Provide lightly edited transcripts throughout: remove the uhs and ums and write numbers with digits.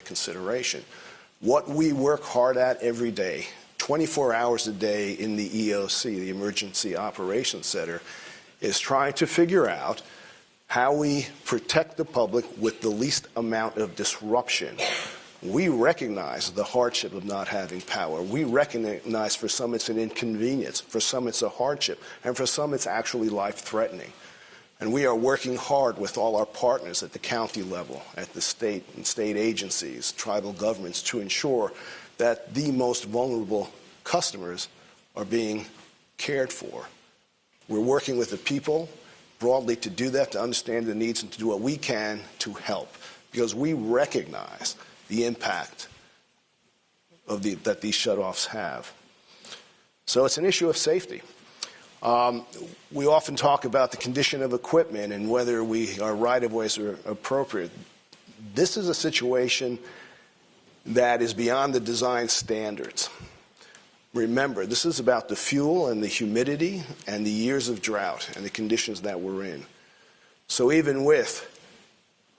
consideration. What we work hard at every day, 24 hours a day in the EOC, the Emergency Operations Center, is trying to figure out how we protect the public with the least amount of disruption. We recognize the hardship of not having power. We recognize for some it's an inconvenience, for some it's a hardship, and for some it's actually life-threatening. And we are working hard with all our partners at the county level, at the state and state agencies, tribal governments, to ensure that the most vulnerable customers are being cared for. We're working with the people broadly to do that, to understand the needs and to do what we can to help, because we recognize the impact of that these shutoffs have. So it's an issue of safety. We often talk about the condition of equipment and whether our right-of-ways are appropriate. This is a situation that is beyond the design standards. Remember, this is about the fuel and the humidity and the years of drought and the conditions that we're in. So even with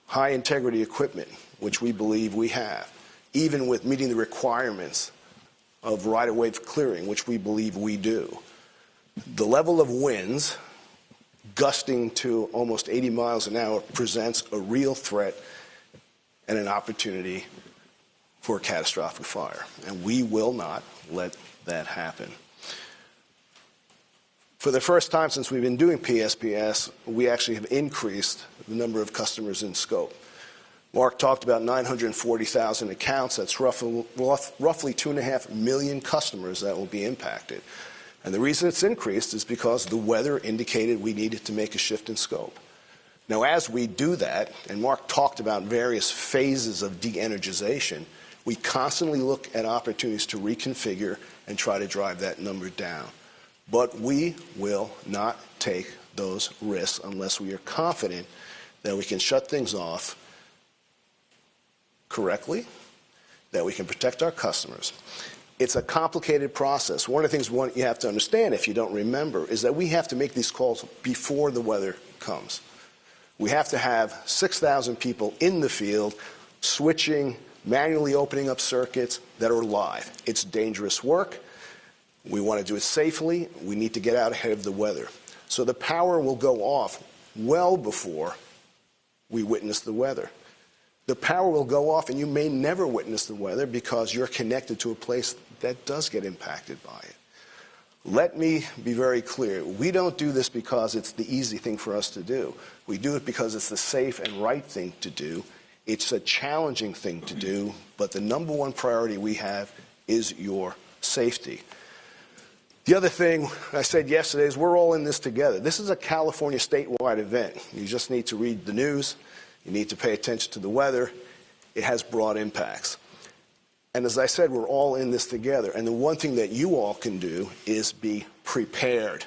high-integrity equipment, which we believe we have, even with meeting the requirements of right-of-way clearing, which we believe we do, the level of winds gusting to almost 80 miles an hour presents a real threat and an opportunity for a catastrophic fire. And we will not let that happen. For the first time since we've been doing PSPS, we actually have increased the number of customers in scope. Mark talked about 940,000 accounts. That's roughly 2.5 million customers that will be impacted. And the reason it's increased is because the weather indicated we needed to make a shift in scope. Now, as we do that, and Mark talked about various phases of de-energization, we constantly look at opportunities to reconfigure and try to drive that number down. But we will not take those risks unless we are confident that we can shut things off correctly, that we can protect our customers. It's a complicated process. One of the things you have to understand, if you don't remember, is that we have to make these calls before the weather comes. We have to have 6,000 people in the field switching, manually opening up circuits that are live. It's dangerous work. We want to do it safely. We need to get out ahead of the weather. So the power will go off well before we witness the weather. The power will go off and you may never witness the weather because you're connected to a place that does get impacted by it. Let me be very clear. We don't do this because it's the easy thing for us to do. We do it because it's the safe and right thing to do. It's a challenging thing to do, but the number one priority we have is your safety. The other thing I said yesterday is we're all in this together. This is a California statewide event. You just need to read the news. You need to pay attention to the weather. It has broad impacts. And as I said, we're all in this together. And the one thing that you all can do is be prepared.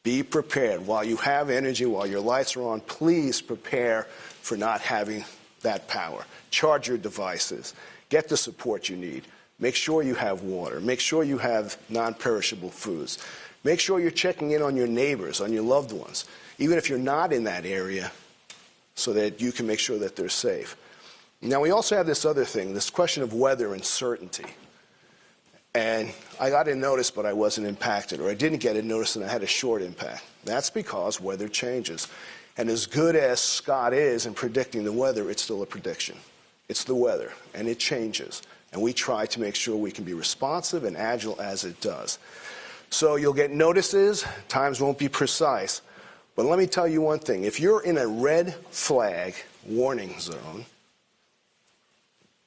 Be prepared. While you have energy, while your lights are on, please prepare for not having that power. Charge your devices. Get the support you need. Make sure you have water. Make sure you have non-perishable foods. Make sure you're checking in on your neighbors, on your loved ones, even if you're not in that area, so that you can make sure that they're safe. Now, we also have this other thing, this question of weather uncertainty. And I got a notice, but I wasn't impacted, or I didn't get a notice and I had a short impact. That's because weather changes. And as good as Scott is in predicting the weather, it's still a prediction. It's the weather, and it changes. And we try to make sure we can be responsive and agile as it does. So you'll get notices, times won't be precise. But let me tell you one thing. If you're in a red flag warning zone,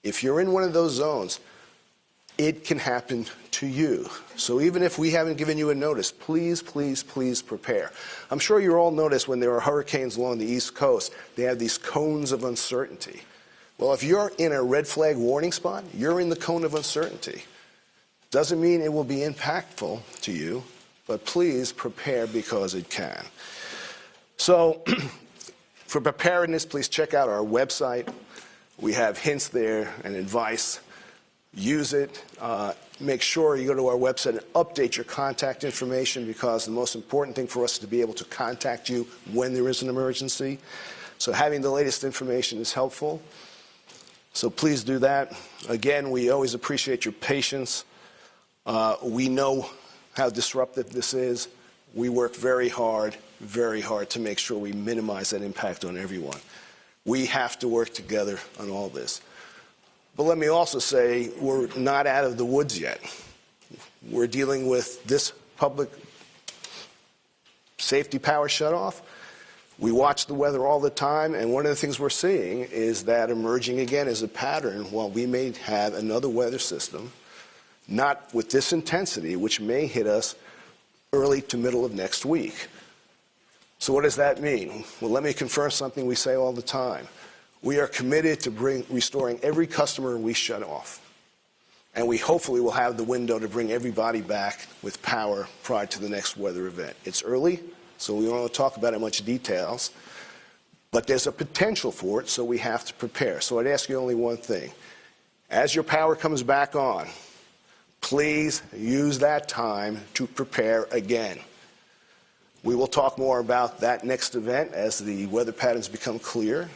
if you're in one of those zones, it can happen to you. So even if we haven't given you a notice, please, please, please prepare. I'm sure you all noticed when there are hurricanes along the East Coast, they have these cones of uncertainty. Well, if you're in a red flag warning spot, you're in the cone of uncertainty. Doesn't mean it will be impactful to you, but please prepare because it can. So for preparedness, please check out our website. We have hints there and advice. Use it. Make sure you go to our website and update your contact information, because the most important thing for us is to be able to contact you when there is an emergency. So having the latest information is helpful. So please do that. Again, we always appreciate your patience. We know how disruptive this is. We work very hard to make sure we minimize that impact on everyone. We have to work together on all this. But let me also say, we're not out of the woods yet. We're dealing with this public safety power shutoff. We watch the weather all the time, and one of the things we're seeing is that emerging again as a pattern. While we may have another weather system, not with this intensity, which may hit us early to middle of next week. So what does that mean? Well, let me confirm something we say all the time. We are committed to restoring every customer we shut off. And we hopefully will have the window to bring everybody back with power prior to the next weather event. It's early, so we don't want to talk about it much details. But there's a potential for it, so we have to prepare. So I'd ask you only one thing. As your power comes back on, please use that time to prepare again. We will talk more about that next event as the weather patterns become clear.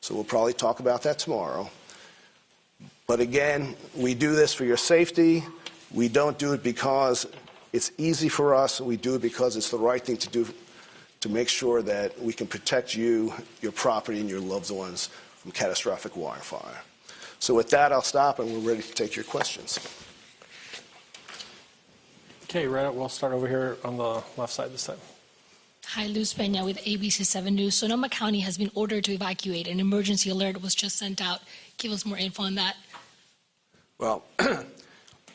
So we'll probably talk about that tomorrow. But again, we do this for your safety. We don't do it because it's easy for us. We do it because it's the right thing to do to make sure that we can protect you, your property, and your loved ones from catastrophic wildfire. So with that, I'll stop, and we're ready to take your questions. Okay, Rhett, we'll start over here on the left side this time. Hi, Luz Peña with ABC 7 News. Sonoma County has been ordered to evacuate. An emergency alert was just sent out. Give us more info on that. Well,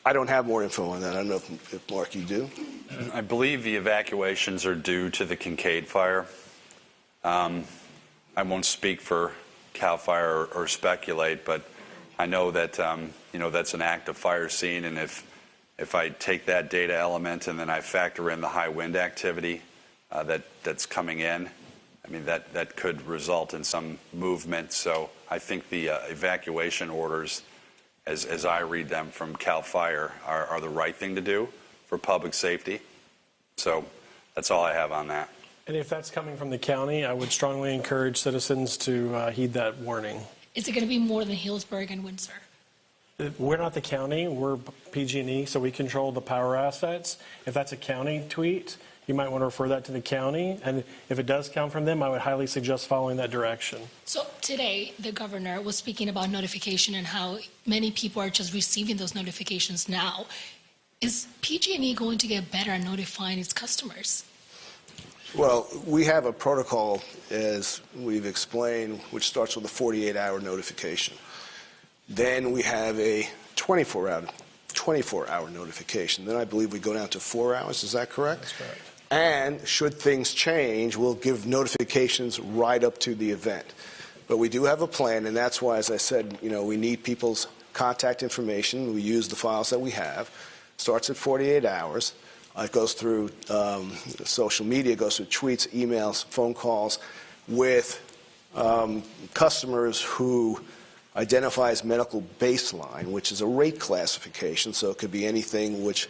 I don't have more info on that. I don't know if Mark, you do. I believe the evacuations are due to the Kincaid fire. I won't speak for CAL FIRE or speculate, but I know that that's an active fire scene, and if I take that data element and then I factor in the high wind activity that's coming in, I mean that could result in some movement. So I think the evacuation orders, as I read them from CAL FIRE, are the right thing to do for public safety. So that's all I have on that. And if that's coming from the county, I would strongly encourage citizens to heed that warning. Is it going to be more than Healdsburg and Windsor? We're not the county. We're PG&E, so we control the power assets. If that's a county tweet, you might want to refer that to the county. And if it does come from them, I would highly suggest following that direction. So today, the governor was speaking about notification and how many people are just receiving those notifications now. Is PG&E going to get better at notifying its customers? Well, we have a protocol, as we've explained, which starts with a 48-hour notification. Then we have a 24-hour notification. Then I believe we go down to 4 hours. Is that correct? That's correct. And should things change, we'll give notifications right up to the event. But we do have a plan, and that's why, as I said, we need people's contact information. We use the files that we have. Starts at 48 hours. It goes through social media, goes through tweets, emails, phone calls with customers who identifies medical baseline, which is a rate classification, so it could be anything which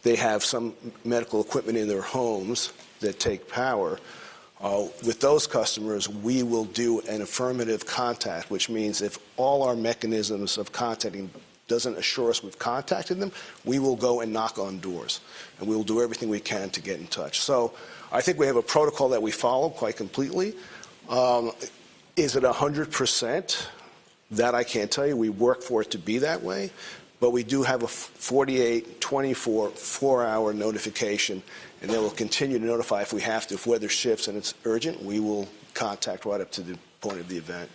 they have some medical equipment in their homes that take power. With those customers, we will do an affirmative contact, which means if all our mechanisms of contacting doesn't assure us we've contacted them, we will go and knock on doors, and we will do everything we can to get in touch. So I think we have a protocol that we follow quite completely. Is it 100%? That I can't tell you. We work for it to be that way, but we do have a 48, 24, 4-hour notification, and then we'll continue to notify if we have to. If weather shifts and it's urgent, we will contact right up to the point of the event.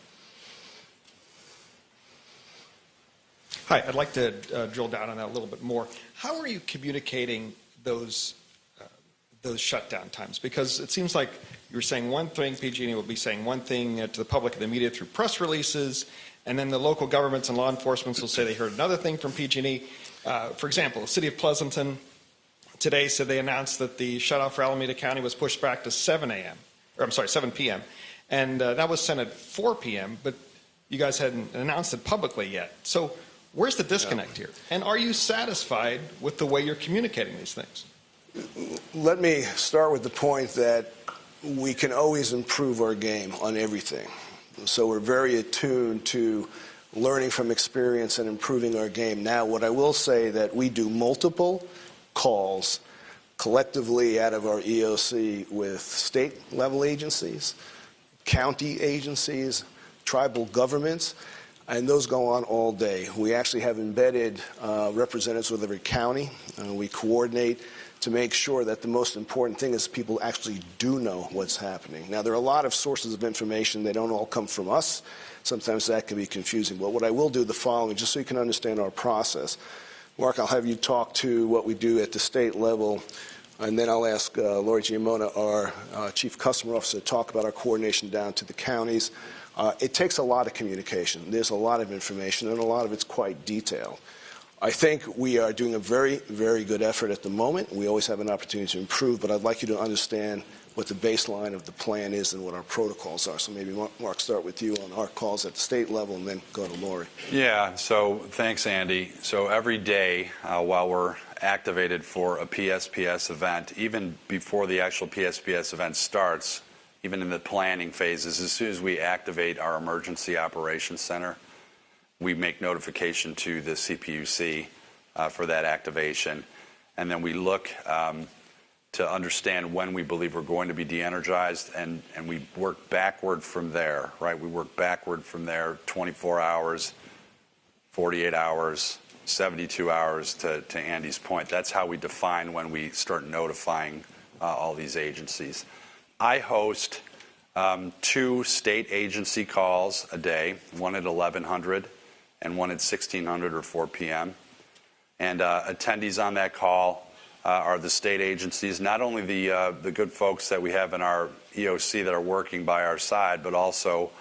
Hi, I'd like to drill down on that a little bit more. How are you communicating those shutdown times? Because it seems like you're saying one thing, PG&E will be saying one thing to the public and the media through press releases, and then the local governments and law enforcement will say they heard another thing from PG&E. For example, the city of Pleasanton today said they announced that the shutoff for Alameda County was pushed back to 7 p.m. And that was sent at 4 p.m., but you guys hadn't announced it publicly yet. So where's the disconnect here? And are you satisfied with the way you're communicating these things? Let me start with the point that we can always improve our game on everything. So we're very attuned to learning from experience and improving our game. Now, what I will say that we do multiple calls collectively out of our EOC with state-level agencies, county agencies, tribal governments, and those go on all day. We actually have embedded representatives with every county. We coordinate to make sure that the most important thing is people actually do know what's happening. Now, there are a lot of sources of information. They don't all come from us. Sometimes that can be confusing. But what I will do the following, just so you can understand our process. Mark, I'll have you talk to what we do at the state level, and then I'll ask Lori Giamona, our Chief Customer Officer, to talk about our coordination down to the counties. It takes a lot of communication. There's a lot of information, and a lot of it's quite detailed. I think we are doing a very, very good effort at the moment. We always have an opportunity to improve, but I'd like you to understand what the baseline of the plan is and what our protocols are. So maybe, Mark, start with you on our calls at the state level and then go to Lori. Yeah, so thanks, Andy. So every day while we're activated for a PSPS event, even before the actual PSPS event starts, even in the planning phases, as soon as we activate our Emergency Operations Center, we make notification to the CPUC for that activation. And then we look to understand when we believe we're going to be de-energized, and we work backward from there, right? We work backward from there, 24 hours, 48 hours, 72 hours, to Andy's point. That's how we define when we start notifying all these agencies. I host 2 state agency calls a day, one at 1100 and one at 1600 or 4 p.m. And attendees on that call are the state agencies, not only the good folks that we have in our EOC that are working by our side, but also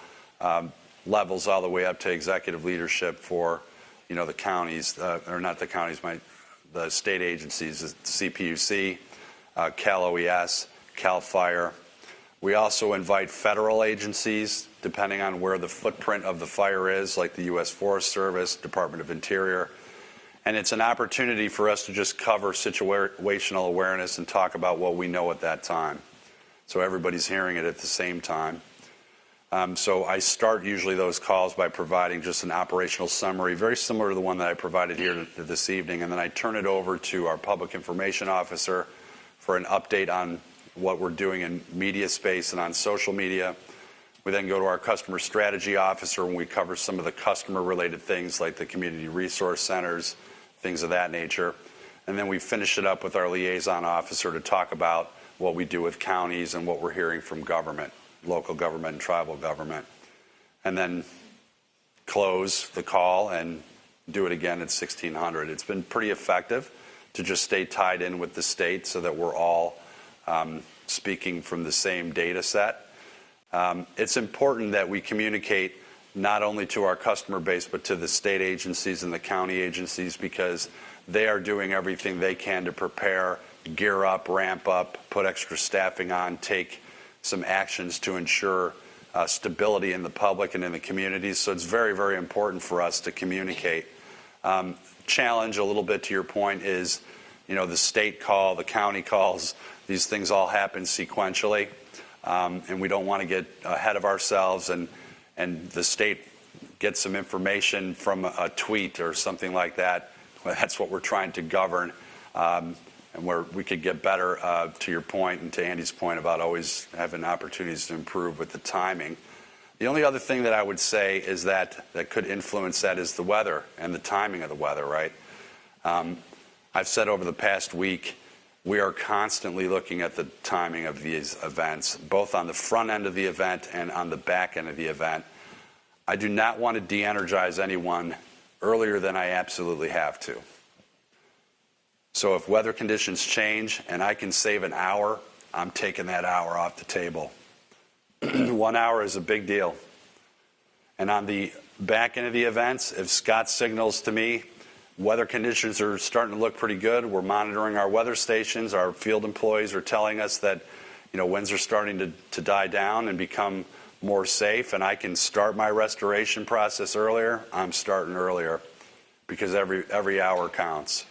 levels all the way up to executive leadership for, the counties, or not the counties, the state agencies, the CPUC, Cal OES, Cal Fire. We also invite federal agencies, depending on where the footprint of the fire is, like the U.S. Forest Service, Department of Interior. And it's an opportunity for us to just cover situational awareness and talk about what we know at that time. So everybody's hearing it at the same time. So I start usually those calls by providing just an operational summary, very similar to the one that I provided here this evening, and then I turn it over to our Public Information Officer for an update on what we're doing in media space and on social media. We then go to our Customer Strategy Officer when we cover some of the customer-related things like the community resource centers, things of that nature. And then we finish it up with our Liaison Officer to talk about what we do with counties and what we're hearing from government, local government and tribal government. And then close the call and do it again at 1600. It's been pretty effective to just stay tied in with the state so that we're all speaking from the same data set. It's important that we communicate not only to our customer base, but to the state agencies and the county agencies, because they are doing everything they can to prepare, gear up, ramp up, put extra staffing on, take some actions to ensure stability in the public and in the communities. So it's very, very important for us to communicate. Challenge, a little bit to your point, is the state call, the county calls, these things all happen sequentially. And we don't want to get ahead of ourselves and the state gets some information from a tweet or something like that. That's what we're trying to govern, and where we could get better, to your point and to Andy's point about always having opportunities to improve with the timing. The only other thing that I would say is that could influence that is the weather and the timing of the weather, right? I've said over the past week, we are constantly looking at the timing of these events, both on the front end of the event and on the back end of the event. I do not want to de-energize anyone earlier than I absolutely have to. So if weather conditions change and I can save an hour, I'm taking that hour off the table. 1 hour is a big deal. And on the back end of the events, if Scott signals to me, weather conditions are starting to look pretty good. We're monitoring our weather stations. Our field employees are telling us that, winds are starting to die down and become more safe, and I can start my restoration process earlier. I'm starting earlier because every hour counts.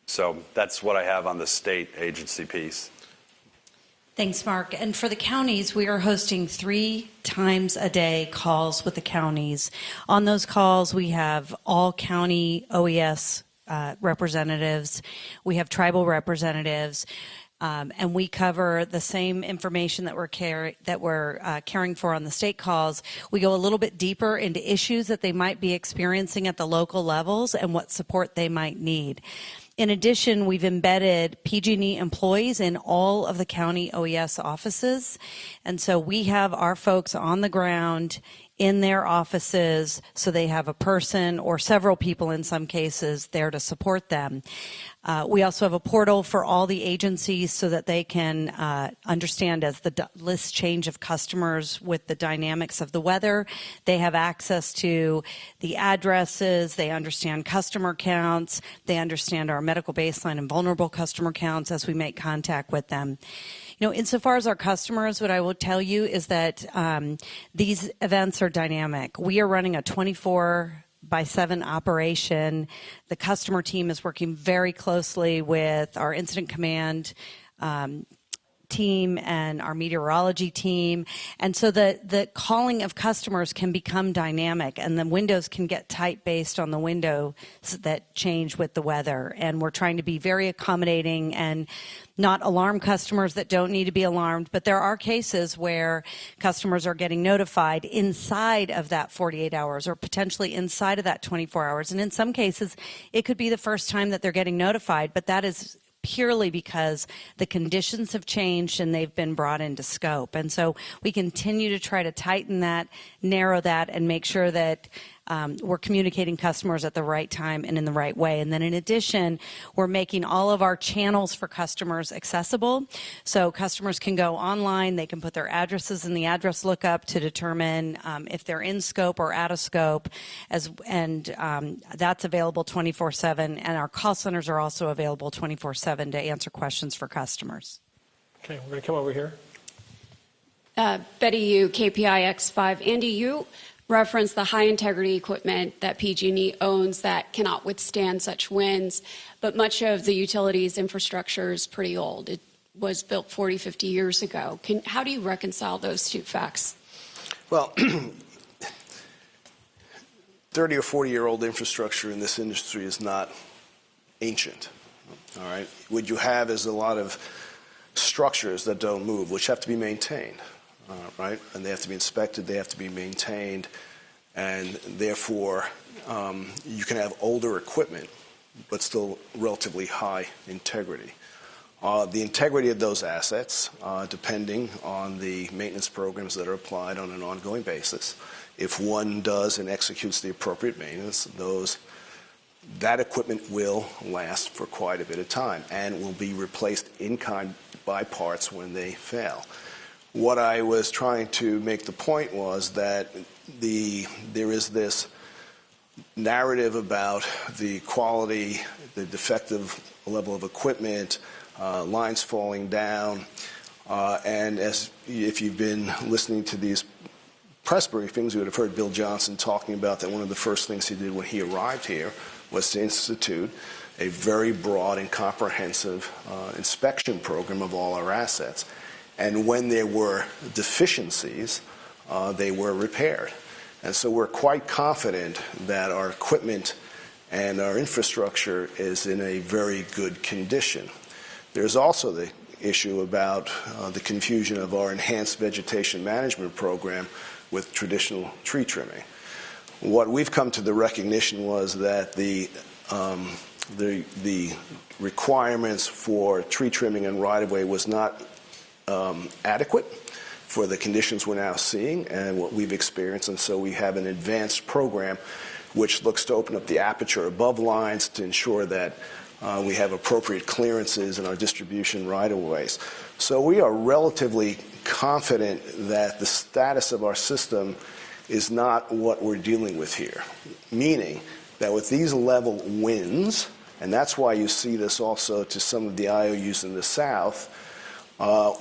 So that's what I have on the state agency piece. Thanks, Mark. And for the counties, we are hosting 3 times a day calls with the counties. On those calls, we have all county OES representatives. We have tribal representatives. And we cover the same information that we're caring for on the state calls. We go a little bit deeper into issues that they might be experiencing at the local levels and what support they might need. In addition, we've embedded PG&E employees in all of the county OES offices. And so we have our folks on the ground in their offices, so they have a person or several people in some cases there to support them. We also have a portal for all the agencies so that they can understand as the list change of customers with the dynamics of the weather. They have access to the addresses, they understand customer counts, they understand our medical baseline and vulnerable customer counts as we make contact with them. You know, insofar as our customers, what I will tell you is that these events are dynamic. We are running a 24/7 operation. The customer team is working very closely with our incident command team and our meteorology team. And so the calling of customers can become dynamic, and the windows can get tight based on the windows that change with the weather. And we're trying to be very accommodating and not alarm customers that don't need to be alarmed, but there are cases where customers are getting notified inside of that 48 hours or potentially inside of that 24 hours. And in some cases, it could be the first time that they're getting notified, but that is purely because the conditions have changed and they've been brought into scope. And so we continue to try to tighten that, narrow that, and make sure that we're communicating customers at the right time and in the right way. And then in addition, we're making all of our channels for customers accessible. So customers can go online, they can put their addresses in the address lookup to determine if they're in scope or out of scope, and that's available 24/7. And our call centers are also available 24/7 to answer questions for customers. Okay, we're going to come over here. Betty Yu, KPIX 5. Andy, you referenced the high integrity equipment that PG&E owns that cannot withstand such winds, but much of the utilities infrastructure is pretty old. It was built 40, 50 years ago. How do you reconcile those two facts? Well, 30 or 40-year-old infrastructure in this industry is not ancient, all right? What you have is a lot of structures that don't move, which have to be maintained. Right? And they have to be inspected, they have to be maintained, and therefore you can have older equipment but still relatively high integrity. The integrity of those assets, depending on the maintenance programs that are applied on an ongoing basis, if one does and executes the appropriate maintenance, that equipment will last for quite a bit of time and will be replaced in kind by parts when they fail. What I was trying to make the point was that there is this narrative about the quality, the defective level of equipment, lines falling down, and if you've been listening to these press briefings, you would have heard Bill Johnson talking about that one of the first things he did when he arrived here was to institute a very broad and comprehensive inspection program of all our assets. And when there were deficiencies, they were repaired. And so we're quite confident that our equipment and our infrastructure is in a very good condition. There's also the issue about the confusion of our enhanced vegetation management program with traditional tree trimming. What we've come to the recognition was that the requirements for tree trimming and right-of-way was not adequate for the conditions we're now seeing and what we've experienced, and so we have an advanced program which looks to open up the aperture above lines to ensure that we have appropriate clearances in our distribution right-of-ways. So we are relatively confident that the status of our system is not what we're dealing with here, meaning that with these level winds, and that's why you see this also to some of the IOUs in the south,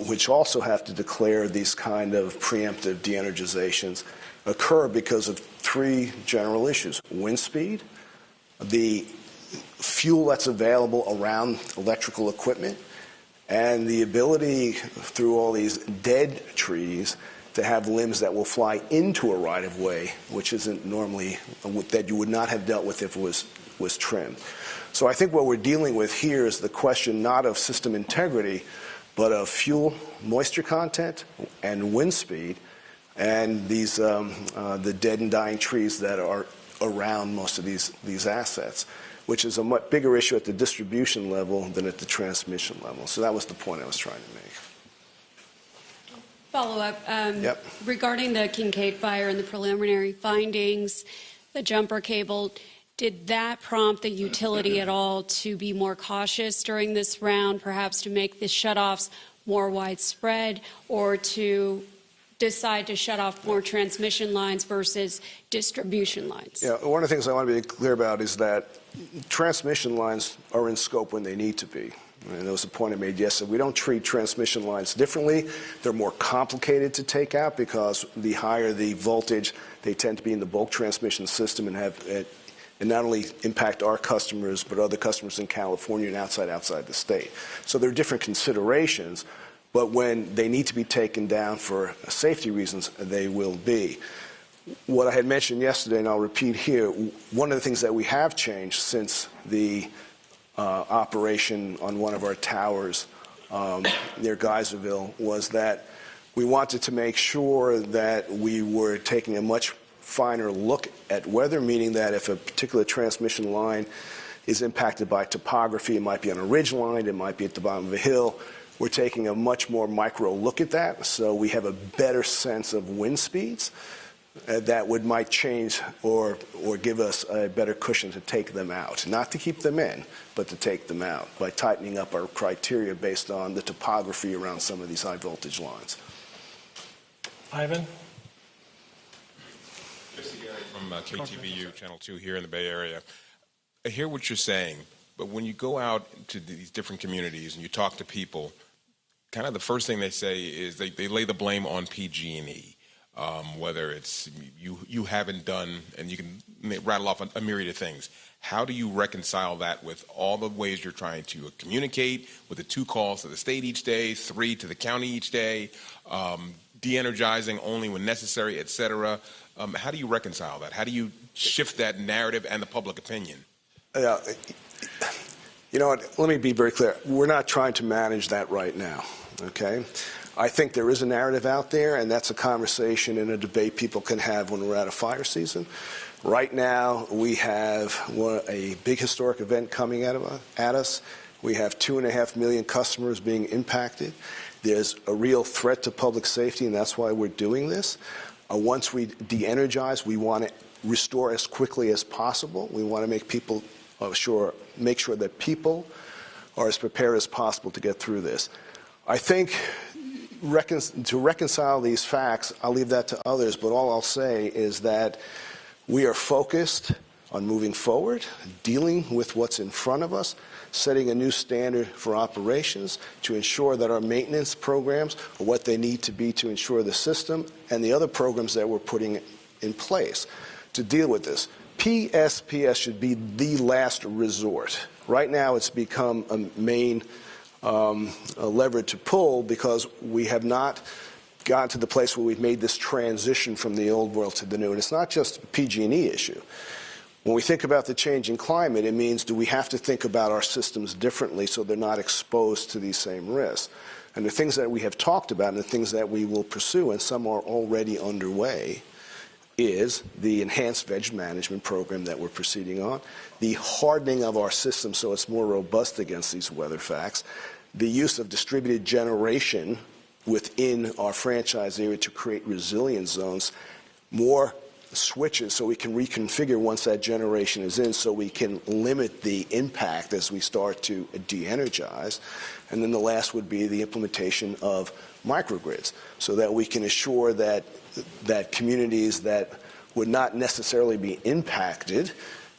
which also have to declare these kind of preemptive de-energizations, occur because of 3 general issues: wind speed, the fuel that's available around electrical equipment, And the ability through all these dead trees to have limbs that will fly into a right-of-way, which isn't normally, that you would not have dealt with if it was trimmed. So I think what we're dealing with here is the question not of system integrity, but of fuel moisture content and wind speed, and these the dead and dying trees that are around most of these assets, which is a much bigger issue at the distribution level than at the transmission level. So that was the point I was trying to make. Follow up. Yep. Regarding the Kincaid fire and the preliminary findings, the jumper cable, did that prompt the utility at all to be more cautious during this round, perhaps to make the shutoffs more widespread, or to decide to shut off more transmission lines versus distribution lines? Yeah, one of the things I want to be clear about is that transmission lines are in scope when they need to be. And there was a point I made yesterday. We don't treat transmission lines differently. They're more complicated to take out because the higher the voltage, they tend to be in the bulk transmission system and have and not only impact our customers, but other customers in California and outside the state. So there are different considerations, but when they need to be taken down for safety reasons, they will be. What I had mentioned yesterday, and I'll repeat here, one of the things that we have changed since the operation on one of our towers near Geyserville was that we wanted to make sure that we were taking a much finer look at weather, meaning that if a particular transmission line is impacted by topography, it might be on a ridge line, it might be at the bottom of a hill, we're taking a much more micro look at that, so we have a better sense of wind speeds that might change or give us a better cushion to take them out. Not to keep them in, but to take them out by tightening up our criteria based on the topography around some of these high voltage lines. Ivan? From KTVU, Channel 2 here in the Bay Area. I hear what you're saying, but when you go out to these different communities and you talk to people, kind of the first thing they say is they lay the blame on PG&E. Whether it's you haven't done, and you can rattle off a myriad of things. How do you reconcile that with all the ways you're trying to communicate, with the 2 calls to the state each day, 3 to the county each day, de-energizing only when necessary, et cetera? How do you reconcile that? How do you shift that narrative and the public opinion? You know what, let me be very clear. We're not trying to manage that right now, okay? I think there is a narrative out there, and that's a conversation and a debate people can have when we're at a fire season. Right now, we have a big historic event coming at us. We have 2.5 million customers being impacted. There's a real threat to public safety, and that's why we're doing this. Once we de-energize, we want to restore as quickly as possible. We want to make sure that people are as prepared as possible to get through this. I think to reconcile these facts, I'll leave that to others, but all I'll say is that we are focused on moving forward, dealing with what's in front of us, setting a new standard for operations to ensure that our maintenance programs are what they need to be to ensure the system and the other programs that we're putting in place to deal with this. PSPS should be the last resort. Right now it's become a main lever to pull because we have not gotten to the place where we've made this transition from the old world to the new. And it's not just a PG&E issue. When we think about the changing climate, it means do we have to think about our systems differently so they're not exposed to these same risks? And the things that we have talked about and the things that we will pursue, and some are already underway, is the enhanced veg management program that we're proceeding on, the hardening of our system so it's more robust against these weather facts, the use of distributed generation within our franchise area to create resilience zones, more switches so we can reconfigure once that generation is in so we can limit the impact as we start to de-energize. And then the last would be the implementation of microgrids so that we can assure that communities that would not necessarily be impacted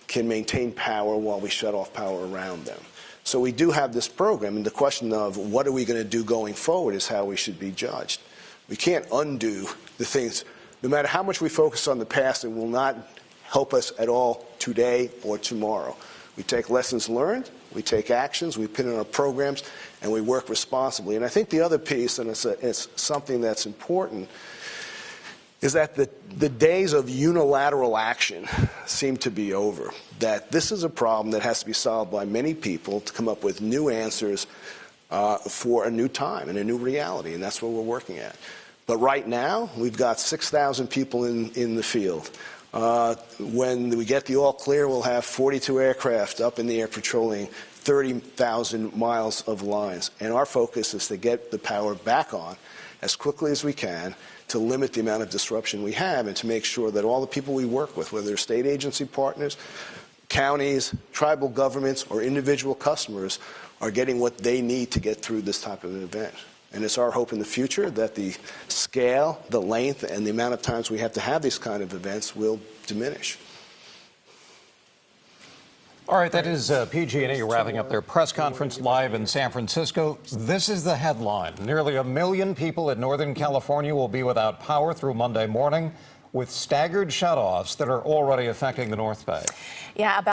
can maintain power while we shut off power around them. So we do have this program, and the question of what are we going to do going forward is how we should be judged. We can't undo the things. No matter how much we focus on the past, it will not help us at all today or tomorrow. We take lessons learned, we take actions, we put in our programs, and we work responsibly. And I think the other piece, and it's something that's important, is that the days of unilateral action seem to be over. That this is a problem that has to be solved by many people to come up with new answers for a new time and a new reality, and that's what we're working at. But right now, we've got 6,000 people in the field. When we get the all clear, we'll have 42 aircraft up in the air patrolling 30,000 miles of lines. And our focus is to get the power back on as quickly as we can to limit the amount of disruption we have and to make sure that all the people we work with, whether they're state agency partners, counties, tribal governments, or individual customers, are getting what they need to get through this type of an event. And it's our hope in the future that the scale, the length, and the amount of times we have to have these kind of events will diminish. All right, that is PG&E wrapping up their press conference live in San Francisco. This is the headline. Nearly 1 million people in Northern California will be without power through Monday morning, with staggered shutoffs that are already affecting the North Bay. Yeah, about